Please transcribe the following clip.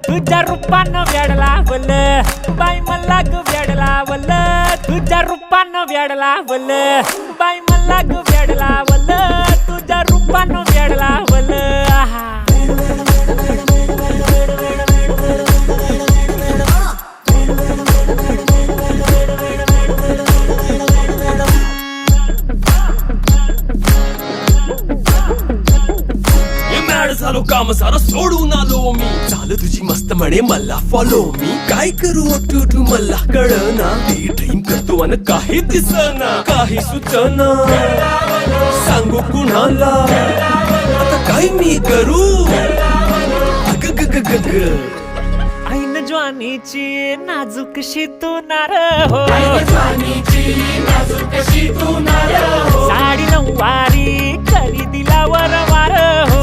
तुझ्या रूपानं वेड लावल बाई मला ग वेड लावल तुझ्या रूपानं वेड लावल बाई मला ग वेड लावल तुझ्या रूपानं वेड लावल आहा झालो काम सारं सोडून आलो मी झालं तुझी मस्त म्हणे मला फॉलो मी काय करू टू मला कळना ती ड्रीम करतो अन काही दिसना काही सुचना सांगू कुणाला आता काय मी करू अग ग ग ग ग ऐन ज्वानीची नाजूकशी तू नार हो साडी नऊवारी करी दिला वर वार हो